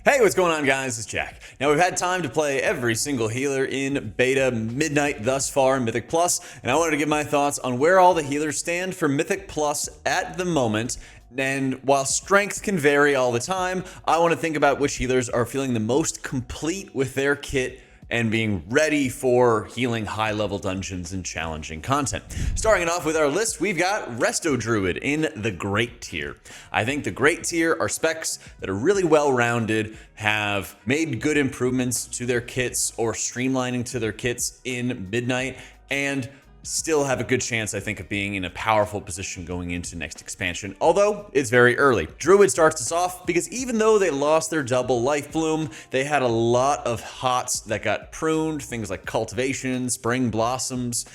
Hey, what's going on, guys? It's Jack. Now, we've had time to play every single healer in Beta Midnight thus far in Mythic Plus, and I wanted to give my thoughts on where all the healers stand for Mythic Plus at the moment. And while strength can vary all the time, I want to think about which healers are feeling the most complete with their kit and being ready for healing high-level dungeons and challenging content. Starting off with our list, we've got Resto Druid in the Great tier. I think the Great tier are specs that are really well-rounded, have made good improvements to their kits or streamlining to their kits in Midnight, and still have a good chance, I think, of being in a powerful position going into next expansion, although it's very early. Druid starts us off because even though they lost their double life bloom, they had a lot of hots that got pruned, things like cultivation, spring blossoms,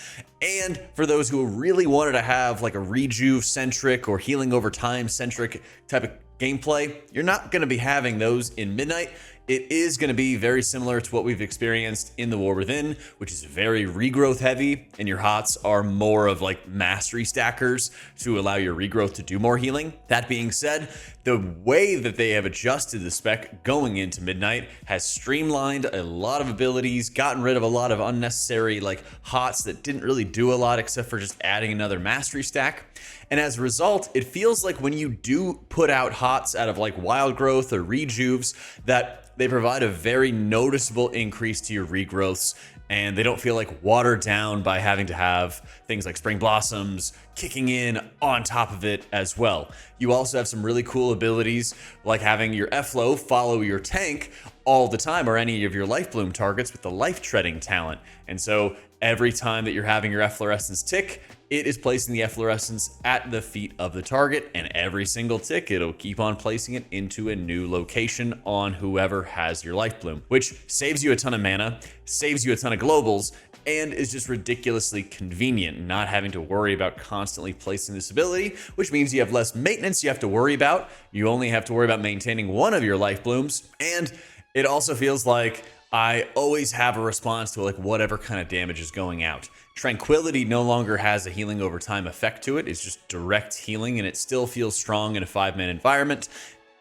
and for those who really wanted to have like a rejuve-centric or healing over time-centric type of gameplay, you're not going to be having those in Midnight. It is going to be very similar to what we've experienced in the War Within, which is very regrowth heavy, and your hots are more of like mastery stackers to allow your regrowth to do more healing. That being said, the way that they have adjusted the spec going into Midnight has streamlined a lot of abilities, gotten rid of a lot of unnecessary like hots that didn't really do a lot except for just adding another mastery stack. And as a result, it feels like when you do put out hots out of like wild growth or rejuves, that they provide a very noticeable increase to your regrowths, and they don't feel like watered down by having to have things like spring blossoms kicking in on top of it as well. You also have some really cool abilities like having your F-Flow follow your tank all the time, or any of your life bloom targets with the life treading talent. And so every time that you're having your efflorescence tick, it is placing the efflorescence at the feet of the target, and every single tick, it'll keep on placing it into a new location on whoever has your life bloom, which saves you a ton of mana, saves you a ton of globals, and is just ridiculously convenient, not having to worry about constantly placing this ability, which means you have less maintenance you have to worry about. You only have to worry about maintaining one of your life blooms, and it also feels like I always have a response to like whatever kind of damage is going out. Tranquility no longer has a healing over time effect to it. It's just direct healing, and it still feels strong in a 5-man environment.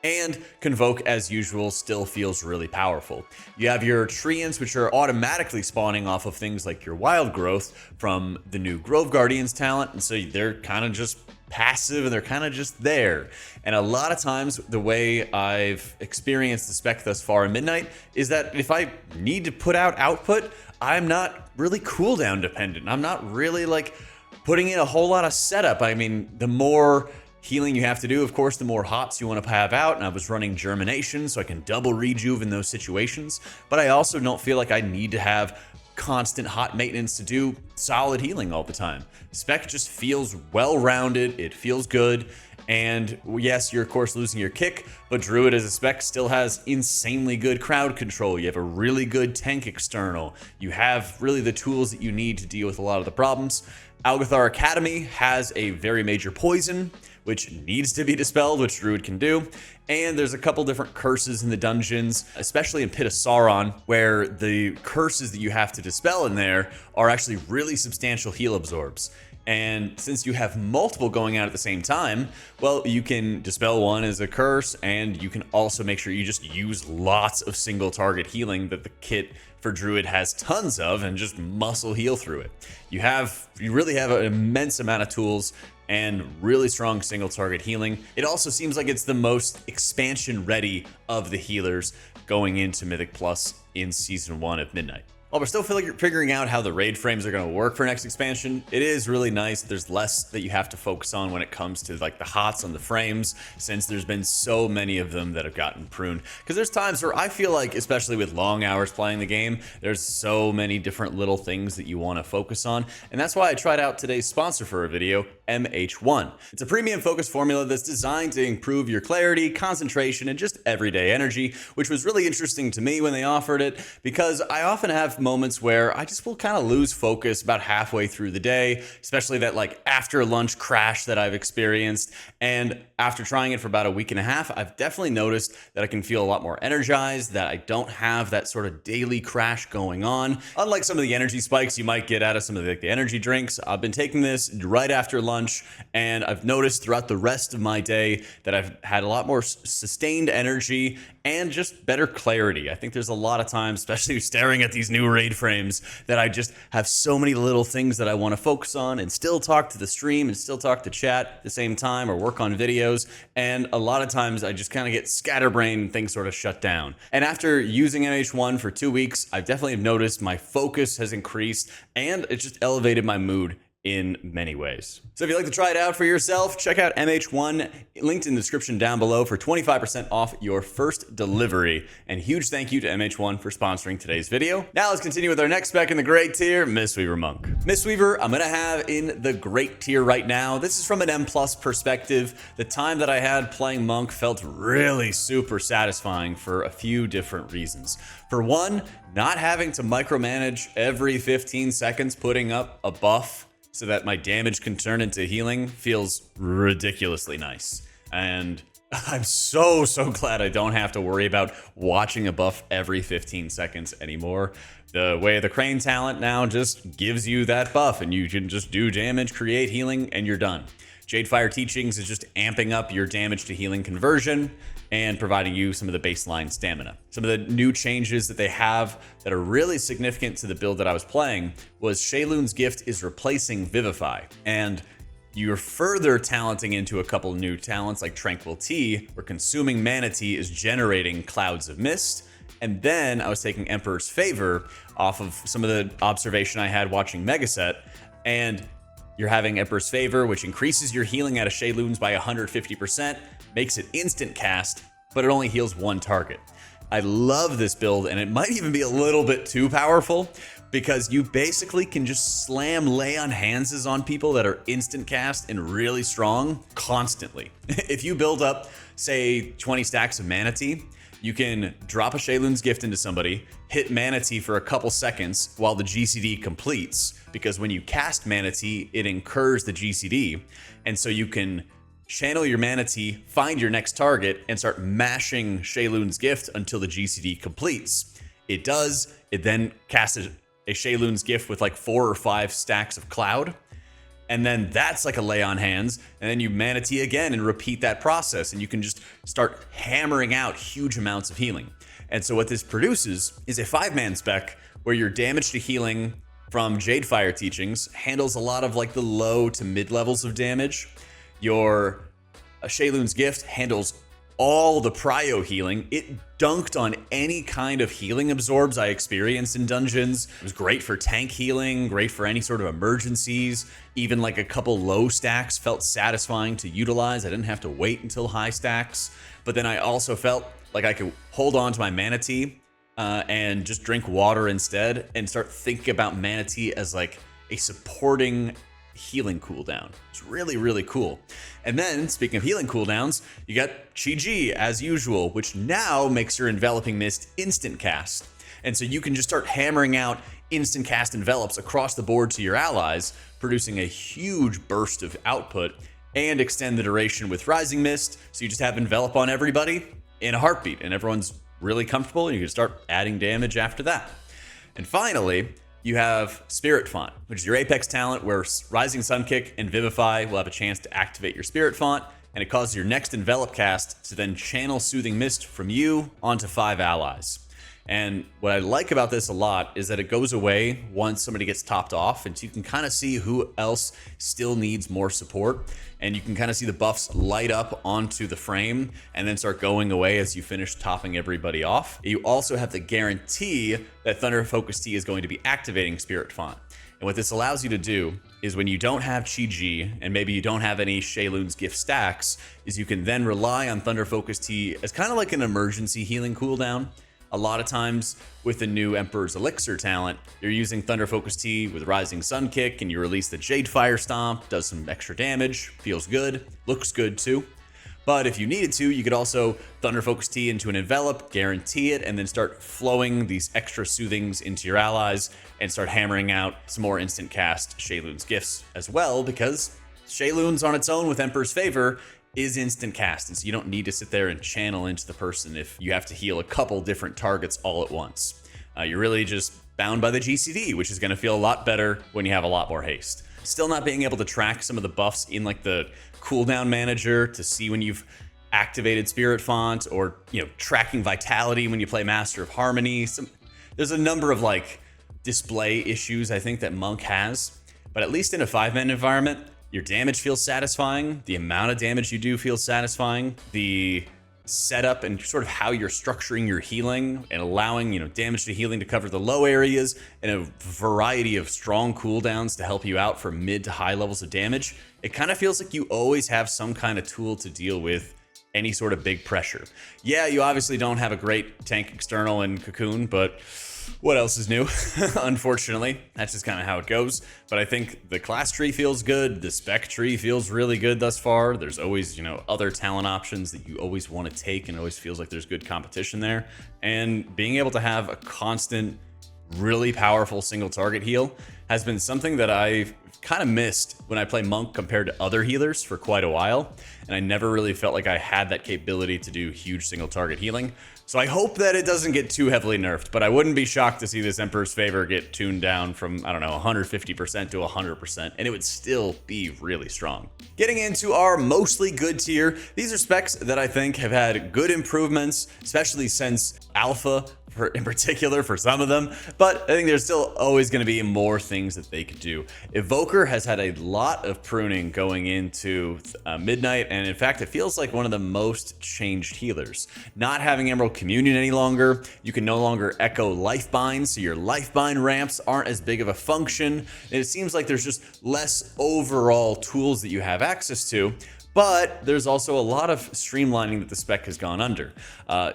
And Convoke, as usual, still feels really powerful. You have your Treants, which are automatically spawning off of things like your Wild Growth from the new Grove Guardians talent, and so they're kind of just passive and they're kind of just there. And a lot of times the way I've experienced the spec thus far in Midnight is that if I need to put out output, I'm not really cooldown dependent. I'm not really like putting in a whole lot of setup. I mean, the more healing you have to do, of course, the more hots you want to have out, and I was running Germination so I can double rejuve in those situations, but I also don't feel like I need to have constant hot maintenance to do solid healing all the time. Spec just feels well-rounded, it feels good, and yes, you're of course losing your kick, but Druid as a spec still has insanely good crowd control. You have a really good tank external. You have really the tools that you need to deal with a lot of the problems. Algathar Academy has a very major poison, which needs to be dispelled, which Druid can do. And there's a couple different curses in the dungeons, especially in Pit of Sauron, where the curses that you have to dispel in there are actually really substantial heal absorbs. And since you have multiple going out at the same time, well, you can dispel one as a curse, and you can also make sure you just use lots of single target healing that the kit for Druid has tons of, and just muscle heal through it. You really have an immense amount of tools and really strong single target healing. It also seems like it's the most expansion ready of the healers going into Mythic Plus in Season 1 of Midnight. While we're still figuring out how the raid frames are going to work for next expansion, it is really nice there's less that you have to focus on when it comes to like the hots on the frames, since there's been so many of them that have gotten pruned. Because there's times where I feel like, especially with long hours playing the game, there's so many different little things that you want to focus on, and that's why I tried out today's sponsor for a video, MH1. It's a premium focus formula that's designed to improve your clarity, concentration, and just everyday energy, which was really interesting to me when they offered it, because I often have moments where I just will kind of lose focus about halfway through the day, especially that like after lunch crash that I've experienced. And after trying it for about a week and a half, I've definitely noticed that I can feel a lot more energized, that I don't have that sort of daily crash going on. Unlike some of the energy spikes you might get out of some of the energy drinks, I've been taking this right after lunch, and I've noticed throughout the rest of my day that I've had a lot more sustained energy and just better clarity. I think there's a lot of times, especially staring at these new raid frames, that I just have so many little things that I want to focus on and still talk to the stream and still talk to chat at the same time or work on videos. And a lot of times I just kind of get scatterbrained and things sort of shut down. And after using MH1 for 2 weeks, I definitely have noticed my focus has increased and it just elevated my mood in many ways. So if you'd like to try it out for yourself, check out MH1, linked in the description down below for 25% off your first delivery. And huge thank you to MH1 for sponsoring today's video. Now let's continue with our next spec in the great tier, Mistweaver Monk. Mistweaver, I'm gonna have in the great tier right now. This is from an M+ perspective. The time that I had playing Monk felt really super satisfying for a few different reasons. For one, not having to micromanage every 15 seconds putting up a buff so that my damage can turn into healing feels ridiculously nice. And I'm so glad I don't have to worry about watching a buff every 15 seconds anymore. The way the Crane talent now just gives you that buff and you can just do damage, create healing, and you're done. Jadefire Teachings is just amping up your damage to healing conversion and providing you some of the baseline stamina. Some of the new changes that they have that are really significant to the build that I was playing was Sheilun's Gift is replacing Vivify, and you're further talenting into a couple new talents like Tranquil Tea, where consuming Mana Tea is generating clouds of mist. And then I was taking Emperor's Favor off of some of the observation I had watching Megaset, and you're having Emperor's Favor, which increases your healing out of Sheilun's by 150%, makes it instant cast, but it only heals one target. I love this build, and it might even be a little bit too powerful, because you basically can just slam Lay on Handses on people that are instant cast and really strong constantly. If you build up, say, 20 stacks of Mana Tea, you can drop a Sheilun's Gift into somebody, hit Mana Tea for a couple seconds while the GCD completes, because when you cast Mana Tea, it incurs the GCD, and so you can channel your Mana Tea, find your next target, and start mashing Sheilun's Gift until the GCD completes. It does, it then casts a Sheilun's Gift with like 4 or 5 stacks of Cloud, and then that's like a Lay on Hands, and then you Mana Tea again and repeat that process, and you can just start hammering out huge amounts of healing. And so what this produces is a 5-man spec where your damage to healing from Jadefire Teachings handles a lot of like the low to mid levels of damage. Your Sheilun's Gift handles all the prio healing. It dunked on any kind of healing absorbs I experienced in dungeons. It was great for tank healing, great for any sort of emergencies. Even like a couple low stacks felt satisfying to utilize. I didn't have to wait until high stacks. But then I also felt like I could hold on to my Mana Tea and just drink water instead and start thinking about Mana Tea as like a supporting healing cooldown. It's really cool. And then, speaking of healing cooldowns, you got Chi-Ji as usual, which now makes your Enveloping Mist instant cast. And so you can just start hammering out instant cast envelops across the board to your allies, producing a huge burst of output, and extend the duration with Rising Mist, so you just have envelop on everybody in a heartbeat, and everyone's really comfortable, and you can start adding damage after that. And finally, you have Spirit Font, which is your Apex talent where Rising Sunkick and Vivify will have a chance to activate your Spirit Font, and it causes your next Envelop cast to then channel Soothing Mist from you onto 5 allies. And what I like about this a lot is that it goes away once somebody gets topped off, and so you can kind of see who else still needs more support, and you can kind of see the buffs light up onto the frame and then start going away as you finish topping everybody off. You also have the guarantee that Thunder Focus Tea is going to be activating Spirit Font. And what this allows you to do is when you don't have Chi-Ji and maybe you don't have any Sheilun's Gift stacks, is you can then rely on Thunder Focus Tea as kind of like an emergency healing cooldown. A lot of times with the new Emperor's Elixir talent, you're using Thunder Focus Tea with Rising Sun Kick, and you release the Jadefire Stomp, does some extra damage, feels good, looks good too. But if you needed to, you could also Thunder Focus Tea into an Envelop, guarantee it, and then start flowing these extra soothings into your allies and start hammering out some more instant cast Sheilun's Gifts as well, because Sheilun's on its own with Emperor's Favor is instant cast, and so you don't need to sit there and channel into the person if you have to heal a couple different targets all at once. You're really just bound by the GCD, which is going to feel a lot better when you have a lot more haste. Still not being able to track some of the buffs in like the cooldown manager to see when you've activated spirit font, or tracking vitality when you play Master of Harmony. There's a number of like display issues I think that Monk has, but at least in a 5-man environment, your damage feels satisfying, the amount of damage you do feels satisfying, the setup and sort of how you're structuring your healing and allowing damage to healing to cover the low areas and a variety of strong cooldowns to help you out for mid to high levels of damage. It kind of feels like you always have some kind of tool to deal with any sort of big pressure. Yeah, you obviously don't have a great tank external in Cocoon, but what else is new? Unfortunately, that's just kind of how it goes. But I think the class tree feels good. The spec tree feels really good thus far. There's always, other talent options that you always want to take, and it always feels like there's good competition there. And being able to have a constant, really powerful single target heal has been something that I've kind of missed when I play Monk compared to other healers for quite a while. And I never really felt like I had that capability to do huge single target healing. So I hope that it doesn't get too heavily nerfed, but I wouldn't be shocked to see this Emperor's Favor get tuned down from, I don't know, 150% to 100%, and it would still be really strong. Getting into our mostly good tier, these are specs that I think have had good improvements, especially since Alpha, in particular for some of them, but I think there's still always going to be more things that they could do. Evoker has had a lot of pruning going into Midnight, and in fact, it feels like one of the most changed healers. Not having Emerald Communion any longer, you can no longer echo Lifebind, so your Lifebind ramps aren't as big of a function, and it seems like there's just less overall tools that you have access to. But there's also a lot of streamlining that the spec has gone under.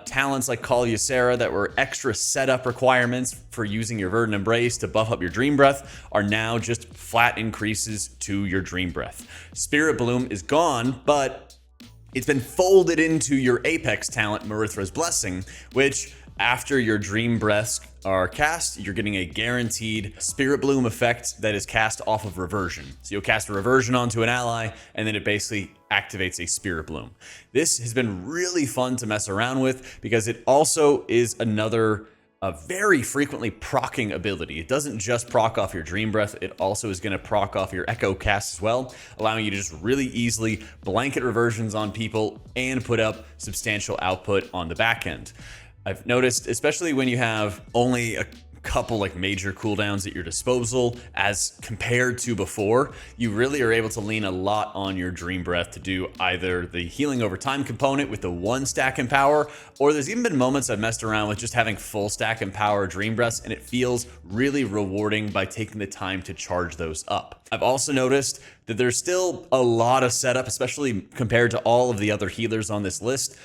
Talents like Call Ysera that were extra setup requirements for using your Verdant Embrace to buff up your Dream Breath are now just flat increases to your Dream Breath. Spirit Bloom is gone, but it's been folded into your Apex talent, Marithra's Blessing, which after your Dream Breaths are cast, you're getting a guaranteed Spirit Bloom effect that is cast off of Reversion. So you'll cast a Reversion onto an ally, and then it basically activates a Spirit Bloom. This has been really fun to mess around with because it also is another very frequently proccing ability. It doesn't just proc off your Dream Breath, it also is going to proc off your Echo cast as well, allowing you to just really easily blanket reversions on people and put up substantial output on the back end. I've noticed, especially when you have only a couple like major cooldowns at your disposal as compared to before, you really are able to lean a lot on your Dream Breath to do either the healing over time component with the 1 stack and power, or there's even been moments I've messed around with just having full stack and power Dream Breaths, and it feels really rewarding by taking the time to charge those up. I've also noticed that there's still a lot of setup, especially compared to all of the other healers on this list.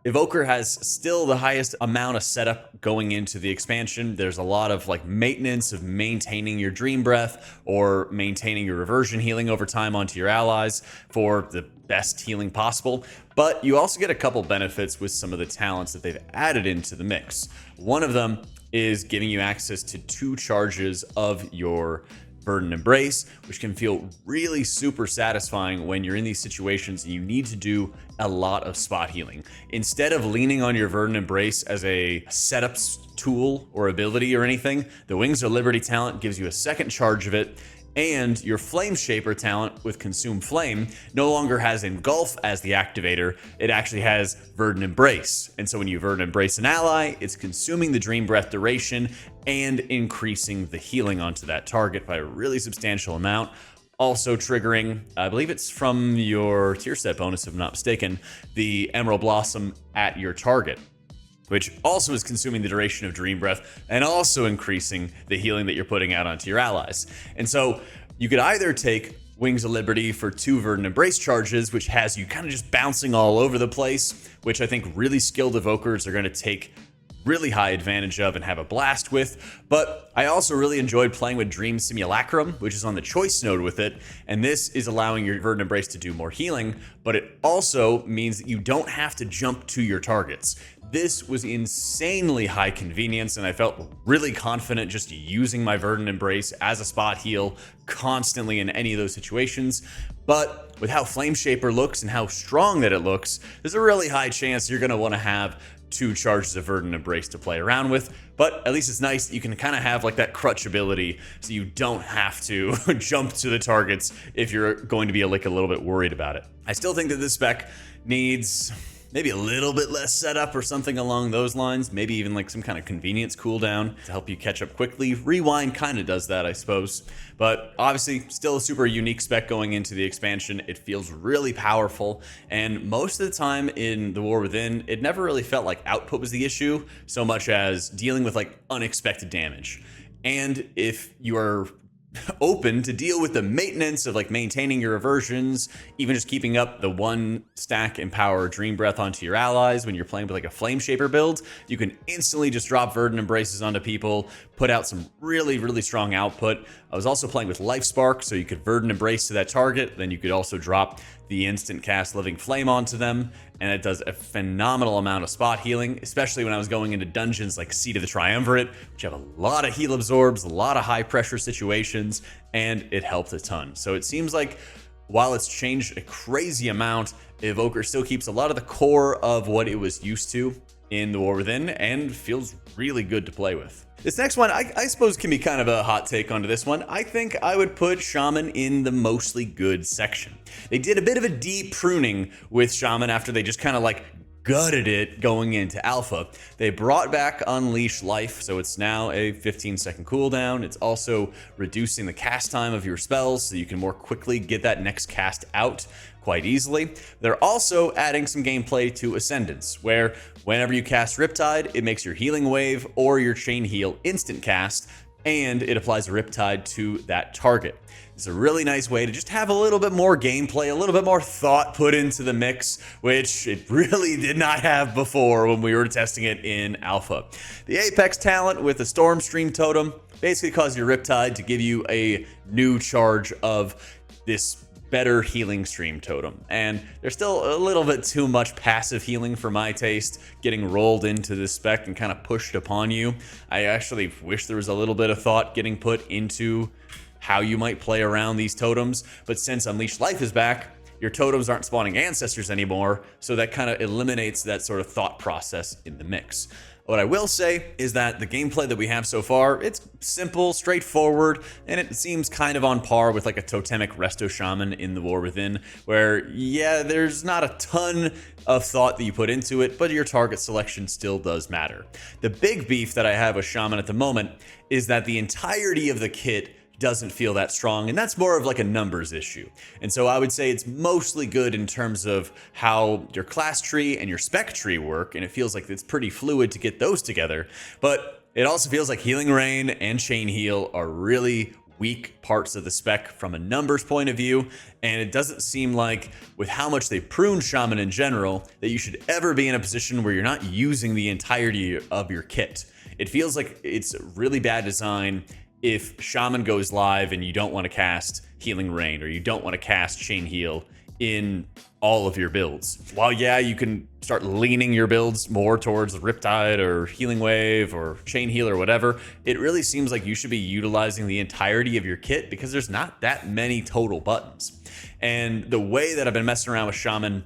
Evoker has still the highest amount of setup going into the expansion. There's a lot of like maintenance of maintaining your Dream Breath or maintaining your reversion healing over time onto your allies for the best healing possible. But you also get a couple benefits with some of the talents that they've added into the mix. One of them is giving you access to 2 charges of your Verdant Embrace, which can feel really super satisfying when you're in these situations and you need to do a lot of spot healing. Instead of leaning on your Verdant Embrace as a setup tool or ability or anything, the Wings of Liberty talent gives you a second charge of it, and your Flame Shaper talent with Consume Flame no longer has Engulf as the activator, it actually has Verdant Embrace. And so when you Verdant Embrace an ally, it's consuming the Dream Breath duration and increasing the healing onto that target by a really substantial amount. Also triggering, I believe it's from your tier set bonus if I'm not mistaken, the Emerald Blossom at your target, which also is consuming the duration of Dream Breath and also increasing the healing that you're putting out onto your allies. And so you could either take Wings of Liberty for 2 Verdant Embrace charges, which has you kind of just bouncing all over the place, which I think really skilled evokers are going to take really high advantage of and have a blast with. But I also really enjoyed playing with Dream Simulacrum, which is on the choice node with it, and this is allowing your Verdant Embrace to do more healing, but it also means that you don't have to jump to your targets. This was insanely high convenience, and I felt really confident just using my Verdant Embrace as a spot heal constantly in any of those situations. But with how Flame Shaper looks and how strong that it looks, there's a really high chance you're going to want to have 2 charges of Verdant Embrace to play around with, but at least it's nice that you can kind of have like that crutch ability so you don't have to jump to the targets if you're going to be like a little bit worried about it. I still think that this spec needs maybe a little bit less setup or something along those lines. Maybe even like some kind of convenience cooldown to help you catch up quickly. Rewind kind of does that, I suppose. But obviously, still a super unique spec going into the expansion. It feels really powerful. And most of the time in the War Within, it never really felt like output was the issue, so much as dealing with like unexpected damage. And if you are open to deal with the maintenance of like maintaining your aversions, even just keeping up the 1 stack Empower Dream Breath onto your allies when you're playing with like a Flame Shaper build, you can instantly just drop Verdant Embraces onto people, put out some really strong output. I was also playing with Life Spark, so you could Verdant Embrace to that target, then you could also drop the instant cast Living Flame onto them, and it does a phenomenal amount of spot healing, especially when I was going into dungeons like Seat of the Triumvirate, which have a lot of heal absorbs, a lot of high pressure situations, and it helped a ton. So it seems like while it's changed a crazy amount, Evoker still keeps a lot of the core of what it was used to in the War Within and feels really good to play with. This next one, I suppose, can be kind of a hot take onto this one. I think I would put Shaman in the mostly good section. They did a bit of a deep pruning with Shaman after they just kind of like gutted it going into alpha. They brought back Unleash Life, so it's now a 15-second cooldown. It's also reducing the cast time of your spells so you can more quickly get that next cast out quite easily. They're also adding some gameplay to Ascendance, where whenever you cast Riptide, it makes your Healing Wave or your Chain Heal instant cast, and it applies a Riptide to that target. It's a really nice way to just have a little bit more gameplay, a little bit more thought put into the mix, which it really did not have before when we were testing it in alpha. The Apex talent with the Storm Stream Totem basically causes your Riptide to give you a new charge of this better healing stream totem, and there's still a little bit too much passive healing for my taste getting rolled into this spec and kind of pushed upon you. I actually wish there was a little bit of thought getting put into how you might play around these totems, but since Unleashed Life is back, your totems aren't spawning ancestors anymore, so that kind of eliminates that sort of thought process in the mix. What I will say is that the gameplay that we have so far, it's simple, straightforward, and it seems kind of on par with like a totemic Resto Shaman in the War Within, where, yeah, there's not a ton of thought that you put into it, but your target selection still does matter. The big beef that I have with Shaman at the moment is that the entirety of the kit doesn't feel that strong, and that's more of like a numbers issue. And so I would say it's mostly good in terms of how your class tree and your spec tree work, and it feels like it's pretty fluid to get those together. But it also feels like Healing Rain and Chain Heal are really weak parts of the spec from a numbers point of view, and it doesn't seem like, with how much they prune Shaman in general, that you should ever be in a position where you're not using the entirety of your kit. It feels like it's really bad design if Shaman goes live and you don't want to cast Healing Rain or you don't want to cast Chain Heal in all of your builds. While, yeah, you can start leaning your builds more towards Riptide or Healing Wave or Chain Heal or whatever, it really seems like you should be utilizing the entirety of your kit because there's not that many total buttons. And the way that I've been messing around with Shaman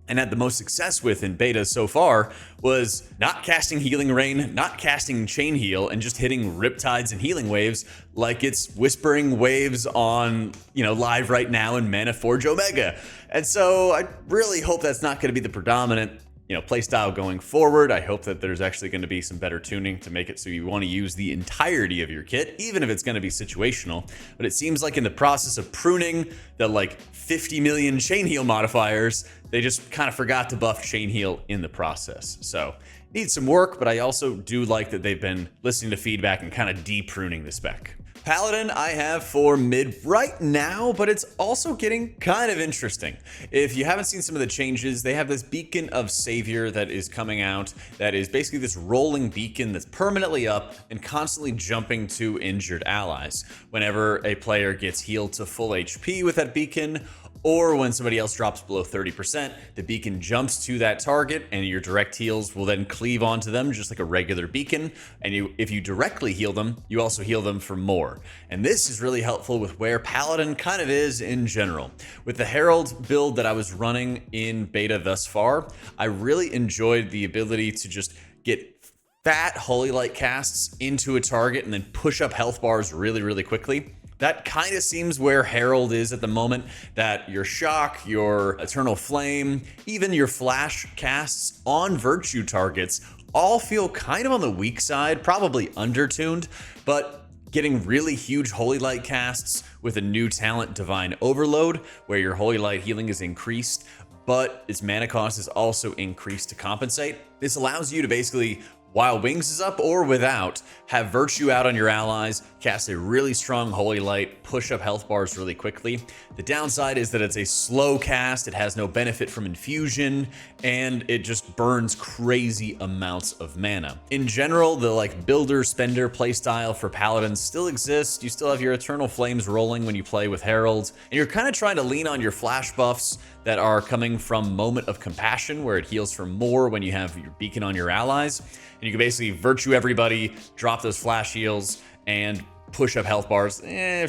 and had the most success with in beta so far was not casting Healing Rain, not casting Chain Heal, and just hitting Riptides and Healing Waves like it's Whispering Waves on, live right now in Mana Forge Omega. And so I really hope that's not going to be the predominant playstyle going forward. I hope that there's actually going to be some better tuning to make it so you want to use the entirety of your kit, even if it's going to be situational. But it seems like in the process of pruning the 50 million Chain Heal modifiers, they just kind of forgot to buff Chain Heal in the process. So needs some work, but I also do like that they've been listening to feedback and kind of de-pruning the spec. Paladin I have for mid right now, but it's also getting kind of interesting. If you haven't seen some of the changes, they have this Beacon of Savior that is coming out that is basically this rolling beacon that's permanently up and constantly jumping to injured allies. Whenever a player gets healed to full HP with that beacon, or when somebody else drops below 30%, the beacon jumps to that target and your direct heals will then cleave onto them just like a regular beacon. And if you directly heal them, you also heal them for more. And this is really helpful with where Paladin kind of is in general. With the Herald build that I was running in beta thus far, I really enjoyed the ability to just get fat Holy Light casts into a target and then push up health bars really quickly. That kind of seems where Herald is at the moment, that your Shock, your Eternal Flame, even your Flash casts on Virtue targets all feel kind of on the weak side, probably undertuned, but getting really huge Holy Light casts with a new talent, Divine Overload, where your Holy Light healing is increased, but its mana cost is also increased to compensate. This allows you to basically, while Wings is up or without, have Virtue out on your allies, cast a really strong Holy Light, push up health bars really quickly. The downside is that it's a slow cast, it has no benefit from infusion, and it just burns crazy amounts of mana. In general, the like builder spender playstyle for Paladins still exists. You still have your Eternal Flames rolling when you play with Herald, and you're kind of trying to lean on your flash buffs that are coming from Moment of Compassion, where it heals for more when you have your beacon on your allies. And you can basically Virtue everybody, drop those flash heals, and push up health bars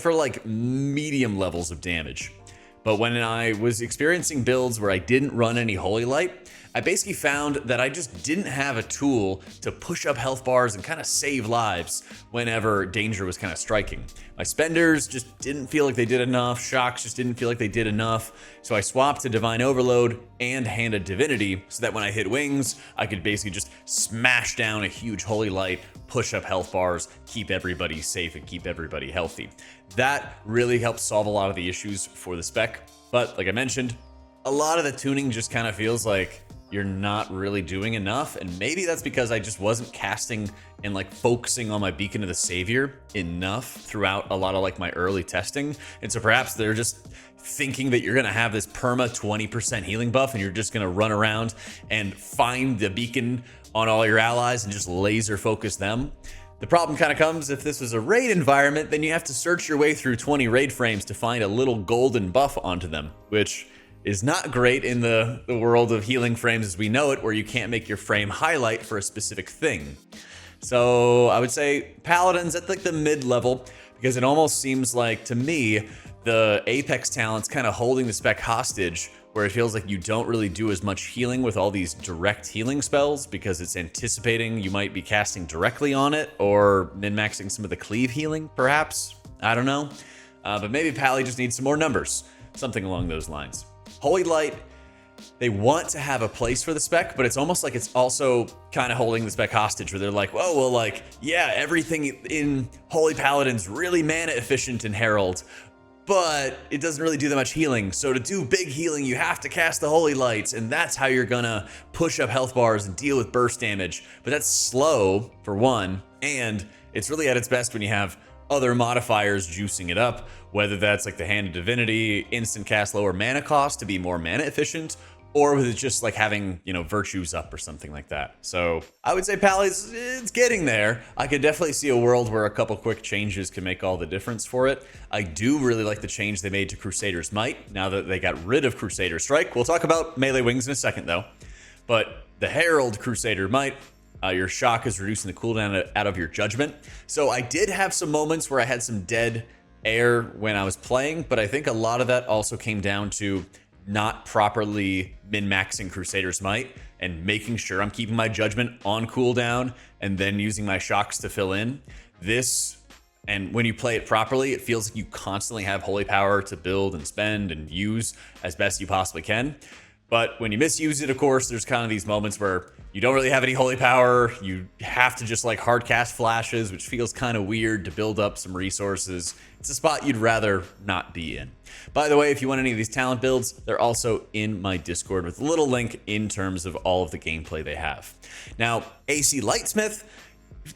for like medium levels of damage. But when I was experiencing builds where I didn't run any Holy Light, I basically found that I just didn't have a tool to push up health bars and kind of save lives whenever danger was kind of striking. My spenders just didn't feel like they did enough, Shocks just didn't feel like they did enough, so I swapped to Divine Overload and Hand of Divinity so that when I hit Wings, I could basically just smash down a huge Holy Light, push up health bars, keep everybody safe and keep everybody healthy. That really helped solve a lot of the issues for the spec, but like I mentioned, a lot of the tuning just kind of feels like you're not really doing enough, and maybe that's because I just wasn't casting and like focusing on my Beacon of the Savior enough throughout a lot of like my early testing. And so perhaps they're just thinking that you're gonna have this perma 20% healing buff and you're just gonna run around and find the beacon on all your allies and just laser focus them. The problem kind of comes if this was a raid environment, then you have to search your way through 20 raid frames to find a little golden buff onto them, which is not great in the world of healing frames as we know it, where you can't make your frame highlight for a specific thing. So I would say Paladins at like the mid-level, because it almost seems like, to me, the Apex talent's kind of holding the spec hostage, where it feels like you don't really do as much healing with all these direct healing spells because it's anticipating you might be casting directly on it or min-maxing some of the cleave healing, perhaps. I don't know. But maybe Pally just needs some more numbers, something along those lines. Holy Light, they want to have a place for the spec, but it's almost like it's also kind of holding the spec hostage, where they're like, whoa, well, like, yeah, everything in Holy Paladin's really mana efficient in Herald, but it doesn't really do that much healing. So to do big healing, you have to cast the Holy Lights, and that's how you're gonna push up health bars and deal with burst damage. But that's slow, for one, and it's really at its best when you have other modifiers juicing it up, whether that's like the Hand of Divinity, instant cast lower mana cost to be more mana efficient, or with it just like having, you know, virtues up or something like that. So I would say Pally's, it's getting there. I could definitely see a world where a couple quick changes can make all the difference for it. I do really like the change they made to Crusader's Might, now that they got rid of Crusader Strike. We'll talk about melee wings in a second though. But the Herald Crusader Might, your shock is reducing the cooldown out of your judgment. So I did have some moments where I had some dead air when I was playing, but I think a lot of that also came down to not properly min-maxing Crusader's Might and making sure I'm keeping my judgment on cooldown and then using my shocks to fill in. And when you play it properly, it feels like you constantly have holy power to build and spend and use as best you possibly can. But when you misuse it, of course, there's kind of these moments where you don't really have any holy power. You have to just like hard cast flashes, which feels kind of weird to build up some resources. It's a spot you'd rather not be in. By the way, if you want any of these talent builds, they're also in my Discord with a little link in terms of all of the gameplay they have. Now, AC Lightsmith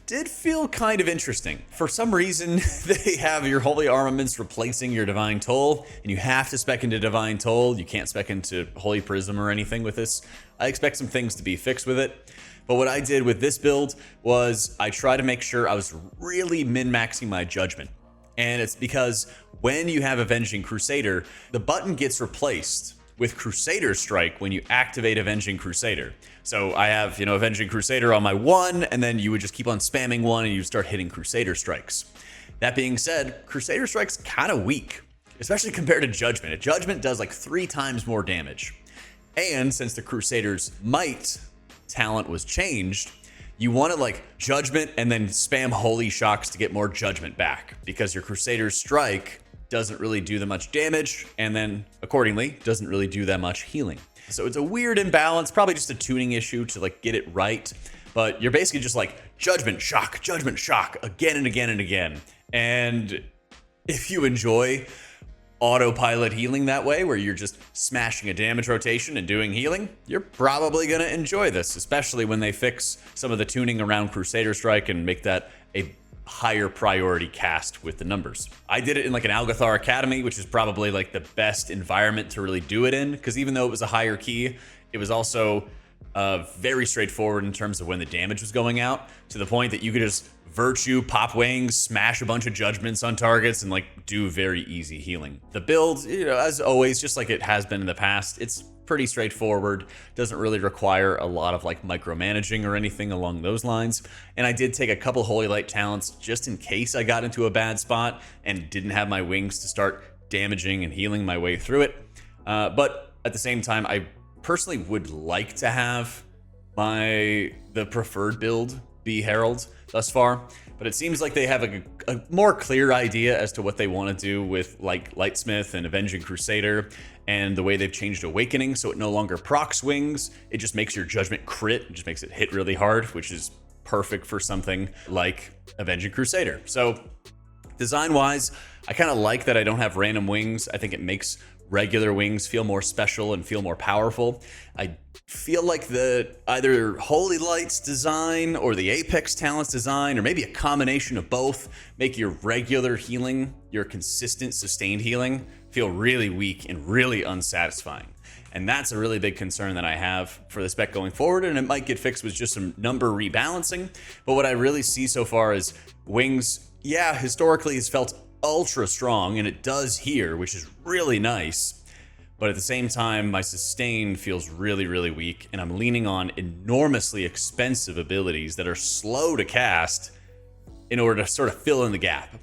did feel kind of interesting. For some reason, they have your Holy Armaments replacing your Divine Toll, and you have to spec into Divine Toll. You can't spec into Holy Prism or anything with this. I expect some things to be fixed with it. But what I did with this build was I tried to make sure I was really min-maxing my judgment. And it's because when you have Avenging Crusader, the button gets replaced with Crusader Strike when you activate Avenging Crusader. So I have, you know, Avenging Crusader on my 1, and then you would just keep on spamming 1 and you start hitting Crusader Strikes. That being said, Crusader Strike's kind of weak, especially compared to Judgment. A Judgment does like 3 times more damage. And since the Crusader's Might talent was changed, you want to like Judgment and then spam Holy Shocks to get more Judgment back, because your Crusader's Strike doesn't really do that much damage, and then accordingly doesn't really do that much healing. So it's a weird imbalance, probably just a tuning issue to like get it right. But you're basically just like Judgment Shock again and again and again. And if you enjoy autopilot healing that way, where you're just smashing a damage rotation and doing healing, you're probably going to enjoy this, especially when they fix some of the tuning around Crusader Strike and make that a higher priority cast with the numbers. I did it in like an Algathar Academy, which is probably like the best environment to really do it in, because even though it was a higher key, it was also very straightforward in terms of when the damage was going out, to the point that you could just Virtue, pop wings, smash a bunch of judgments on targets, and like do very easy healing. The build, you know, as always, just like it has been in the past, it's pretty straightforward, doesn't really require a lot of like micromanaging or anything along those lines. And I did take a couple Holy Light talents just in case I got into a bad spot and didn't have my wings to start damaging and healing my way through it. But at the same time, I personally would like to have the preferred build be Herald thus far, but it seems like they have a more clear idea as to what they want to do with like Lightsmith and Avenging Crusader, and the way they've changed Awakening, so it no longer procs wings, it just makes your Judgment crit, it just makes it hit really hard, which is perfect for something like Avenging Crusader. So design-wise, I kind of like that I don't have random wings. I think it makes regular wings feel more special and feel more powerful. I feel like the either Holy Light's design or the Apex Talents design, or maybe a combination of both, make your regular healing, your consistent sustained healing, feel really weak and really unsatisfying. And that's a really big concern that I have for the spec going forward, and it might get fixed with just some number rebalancing. But what I really see so far is wings, yeah, historically has felt ultra strong, and it does here, which is really nice. But at the same time, my sustain feels really, really weak, and I'm leaning on enormously expensive abilities that are slow to cast in order to sort of fill in the gap.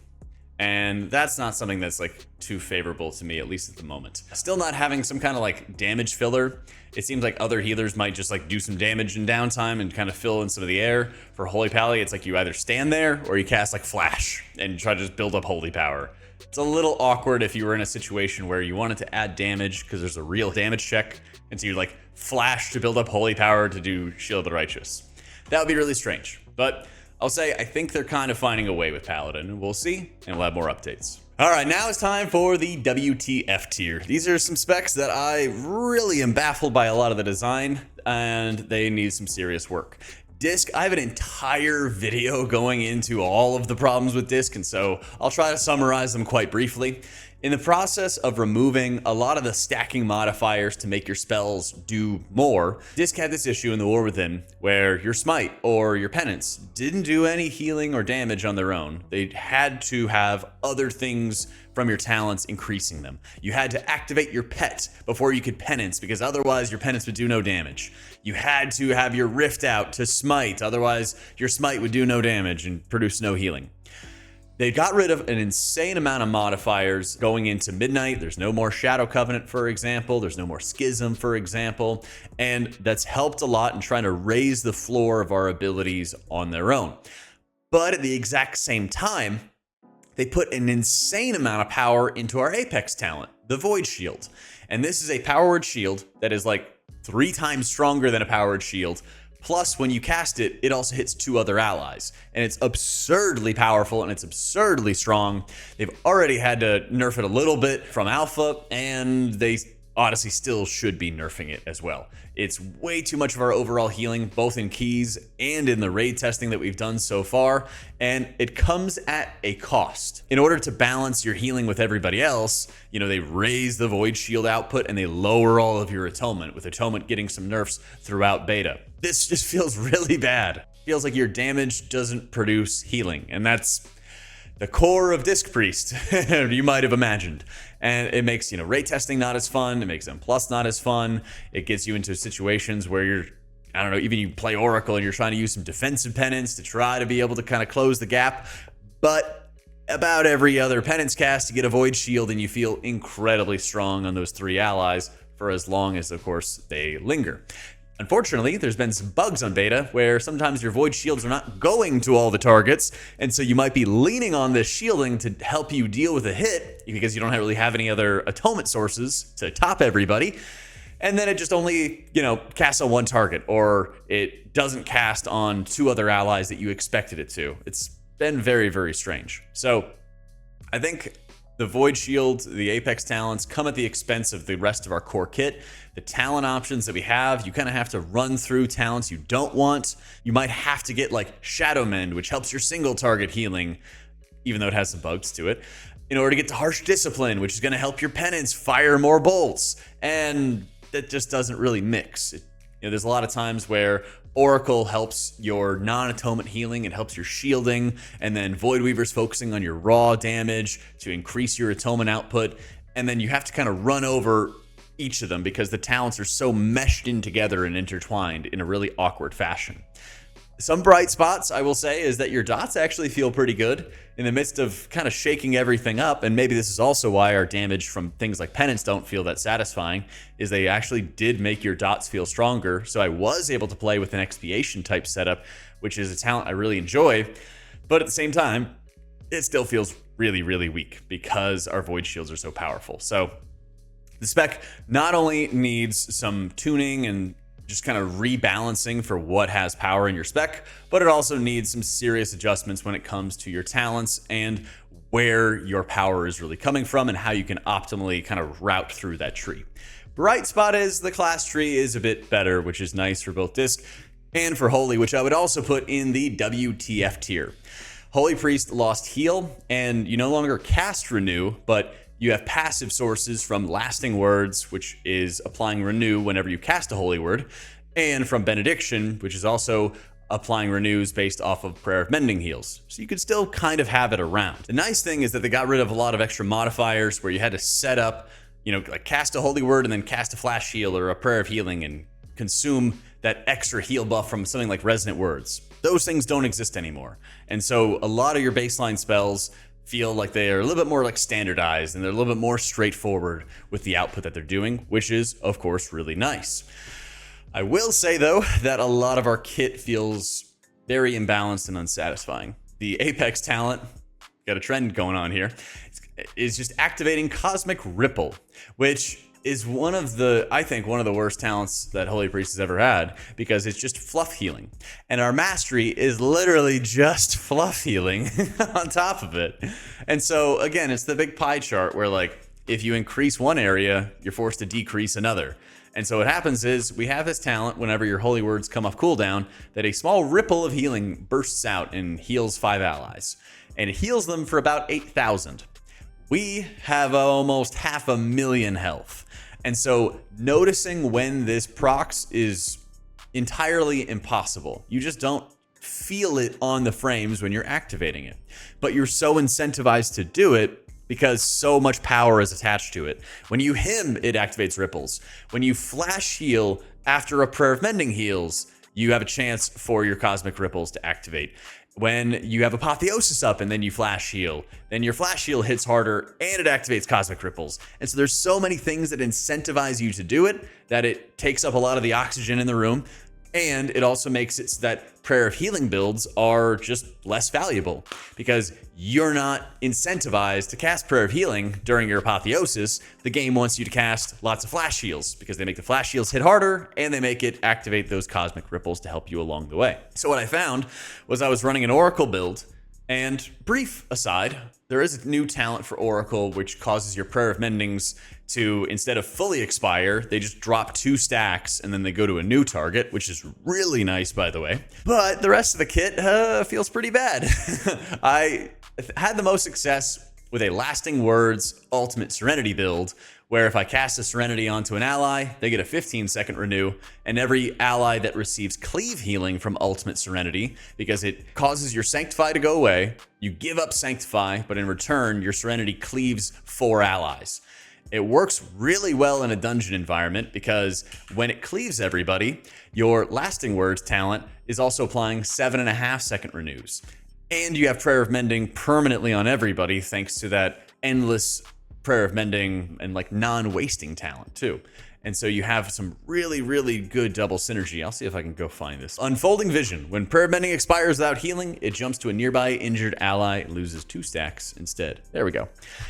And that's not something that's like too favorable to me, at least at the moment. Still not having some kind of like damage filler. It seems like other healers might just like do some damage in downtime and kind of fill in some of the air. For Holy Pally, it's like you either stand there or you cast like Flash and try to just build up Holy Power. It's a little awkward if you were in a situation where you wanted to add damage because there's a real damage check, and so you like Flash to build up Holy Power to do Shield of the Righteous. That would be really strange, but I'll say I think they're kind of finding a way with Paladin, and we'll see, and we'll have more updates. All right, now it's time for the WTF tier. These are some specs that I really am baffled by a lot of the design, and they need some serious work. Disk, I have an entire video going into all of the problems with Disk, and so I'll try to summarize them quite briefly. In the process of removing a lot of the stacking modifiers to make your spells do more, Disk had this issue in the War Within where your Smite or your Penance didn't do any healing or damage on their own. They had to have other things from your talents increasing them. You had to activate your pet before you could Penance, because otherwise your Penance would do no damage. You had to have your Rift out to Smite, otherwise your Smite would do no damage and produce no healing. They got rid of an insane amount of modifiers going into Midnight. There's no more Shadow Covenant, for example. There's no more Schism, for example. And that's helped a lot in trying to raise the floor of our abilities on their own. But at the exact same time, they put an insane amount of power into our Apex talent, the Void Shield. And this is a powered shield that is like 3 times stronger than a powered shield. Plus, when you cast it, it also hits 2 other allies. And it's absurdly powerful, and it's absurdly strong. They've already had to nerf it a little bit from Alpha, and they honestly still should be nerfing it as well. It's way too much of our overall healing, both in keys and in the raid testing that we've done so far, and it comes at a cost. In order to balance your healing with everybody else, you know, they raise the Void Shield output and they lower all of your Atonement, with Atonement getting some nerfs throughout beta. This just feels really bad. Feels like your damage doesn't produce healing, and that's the core of Disc Priest, you might have imagined. And it makes, you know, raid testing not as fun. It makes M+ not as fun. It gets you into situations where you're, I don't know, even you play Oracle and you're trying to use some defensive penance to try to be able to kind of close the gap. But about every other penance cast, you get a Void Shield and you feel incredibly strong on those 3 allies for as long as, of course, they linger. Unfortunately, there's been some bugs on beta where sometimes your void shields are not going to all the targets, and so you might be leaning on this shielding to help you deal with a hit because you don't really have any other atonement sources to top everybody. And then it just only, casts on one target, or it doesn't cast on 2 other allies that you expected it to. It's been very, very strange. So I think the Void Shield, the Apex talents come at the expense of the rest of our core kit. The talent options that we have, you kind of have to run through talents you don't want. You might have to get like Shadow Mend, which helps your single target healing, even though it has some bugs to it, in order to get to Harsh Discipline, which is going to help your penance fire more bolts. And that just doesn't really mix. There's a lot of times where Oracle helps your non-atonement healing, it helps your shielding, and then Void Weaver's focusing on your raw damage to increase your atonement output, and then you have to kind of run over each of them because the talents are so meshed in together and intertwined in a really awkward fashion. Some bright spots, I will say, is that your dots actually feel pretty good in the midst of kind of shaking everything up, and maybe this is also why our damage from things like penance don't feel that satisfying, is they actually did make your dots feel stronger, so I was able to play with an expiation type setup, which is a talent I really enjoy, but at the same time, it still feels really, really weak because our void shields are so powerful. So the spec not only needs some tuning and just kind of rebalancing for what has power in your spec, but it also needs some serious adjustments when it comes to your talents and where your power is really coming from and how you can optimally kind of route through that tree. Bright spot is the class tree is a bit better, which is nice for both Disc and for Holy, which I would also put in the WTF tier. Holy Priest lost heal, and you no longer cast Renew, but you have passive sources from Lasting Words, which is applying Renew whenever you cast a Holy Word, and from Benediction, which is also applying Renews based off of Prayer of Mending heals. So you could still kind of have it around. The nice thing is that they got rid of a lot of extra modifiers where you had to set up, like cast a Holy Word and then cast a Flash Heal or a Prayer of Healing and consume that extra heal buff from something like Resonant Words. Those things don't exist anymore. And so a lot of your baseline spells feel like they are a little bit more like standardized and they're a little bit more straightforward with the output that they're doing, which is, of course, really nice. I will say, though, that a lot of our kit feels very imbalanced and unsatisfying. The Apex talent, got a trend going on here, is just activating Cosmic Ripple, which is I think one of the worst talents that Holy Priest has ever had, because it's just fluff healing. And our mastery is literally just fluff healing on top of it. And so again, it's the big pie chart where like, if you increase one area, you're forced to decrease another. And so what happens is we have this talent whenever your Holy Words come off cooldown that a small ripple of healing bursts out and heals 5 allies. And it heals them for about 8,000. We have almost 500,000 health. And so noticing when this procs is entirely impossible. You just don't feel it on the frames when you're activating it. But you're so incentivized to do it because so much power is attached to it. When you hymn, it activates ripples. When you flash heal after a Prayer of Mending heals, you have a chance for your Cosmic Ripples to activate. When you have Apotheosis up and then you flash heal, then your flash heal hits harder and it activates Cosmic Ripples. And so there's so many things that incentivize you to do it that it takes up a lot of the oxygen in the room. And it also makes it so that Prayer of Healing builds are just less valuable because you're not incentivized to cast Prayer of Healing during your Apotheosis. The game wants you to cast lots of Flash Heals because they make the Flash Heals hit harder and they make it activate those Cosmic Ripples to help you along the way. So what I found was I was running an Oracle build, and brief aside, there is a new talent for Oracle which causes your Prayer of Mendings to, instead of fully expire, they just drop 2 stacks and then they go to a new target, which is really nice, by the way. But the rest of the kit feels pretty bad. I had the most success with a Lasting Words Ultimate Serenity build, where if I cast a Serenity onto an ally, they get a 15-second renew, and every ally that receives Cleave healing from Ultimate Serenity, because it causes your Sanctify to go away, you give up Sanctify, but in return, your Serenity cleaves 4 allies. It works really well in a dungeon environment because when it cleaves everybody, your Lasting Words talent is also applying 7.5-second renews. And you have Prayer of Mending permanently on everybody thanks to that endless Prayer of Mending and like non-wasting talent too. And so you have some really, really good double synergy. I'll see if I can go find this. Unfolding Vision. When Prayer of Mending expires without healing, it jumps to a nearby injured ally, loses 2 stacks instead. There we go.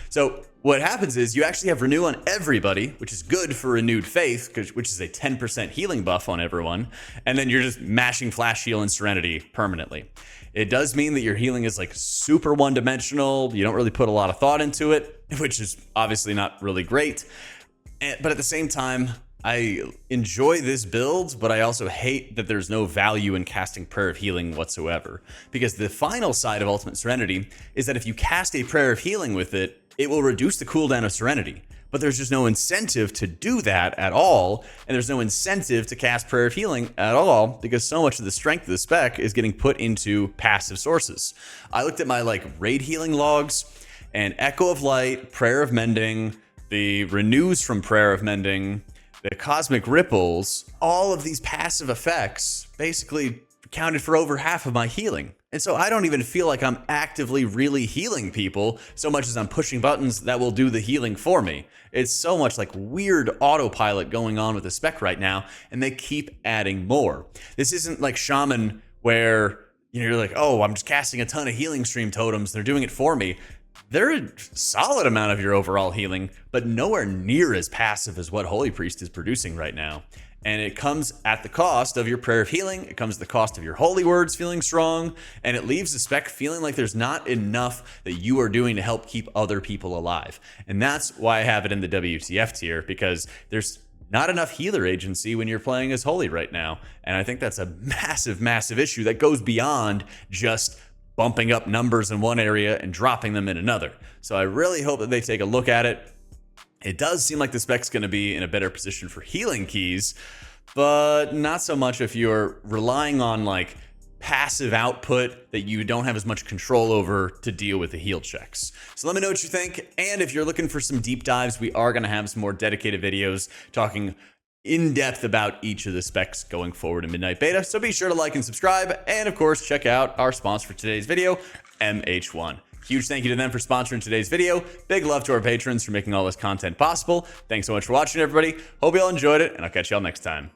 So what happens is you actually have Renew on everybody, which is good for Renewed Faith, which is a 10% healing buff on everyone. And then you're just mashing Flash Heal and Serenity permanently. It does mean that your healing is like super one-dimensional. You don't really put a lot of thought into it, which is obviously not really great. But at the same time, I enjoy this build, but I also hate that there's no value in casting Prayer of Healing whatsoever. Because the final side of Ultimate Serenity is that if you cast a Prayer of Healing with it, it will reduce the cooldown of Serenity. But there's just no incentive to do that at all, and there's no incentive to cast Prayer of Healing at all, because so much of the strength of the spec is getting put into passive sources. I looked at my raid healing logs, and Echo of Light, Prayer of Mending, the Renews from Prayer of Mending, the Cosmic Ripples, all of these passive effects basically accounted for over half of my healing. And so I don't even feel like I'm actively really healing people so much as I'm pushing buttons that will do the healing for me. It's so much like weird autopilot going on with the spec right now, and they keep adding more. This isn't like Shaman where you're like, oh, I'm just casting a ton of healing stream totems. They're doing it for me. They're a solid amount of your overall healing, but nowhere near as passive as what Holy Priest is producing right now. And it comes at the cost of your Prayer of Healing, it comes at the cost of your Holy Words feeling strong, and it leaves the spec feeling like there's not enough that you are doing to help keep other people alive. And that's why I have it in the WTF tier, because there's not enough healer agency when you're playing as Holy right now. And I think that's a massive, massive issue that goes beyond just bumping up numbers in one area and dropping them in another. So I really hope that they take a look at it. It does seem like the spec's going to be in a better position for healing keys, but not so much if you're relying on passive output that you don't have as much control over to deal with the heal checks. So let me know what you think, and if you're looking for some deep dives, we are going to have some more dedicated videos talking in depth about each of the specs going forward in Midnight Beta. So be sure to like and subscribe, and of course check out our sponsor for today's video, MH1. Huge thank you to them for sponsoring today's video. Big love to our patrons for making all this content possible. Thanks so much for watching, everybody. Hope you all enjoyed it, and I'll catch y'all next time.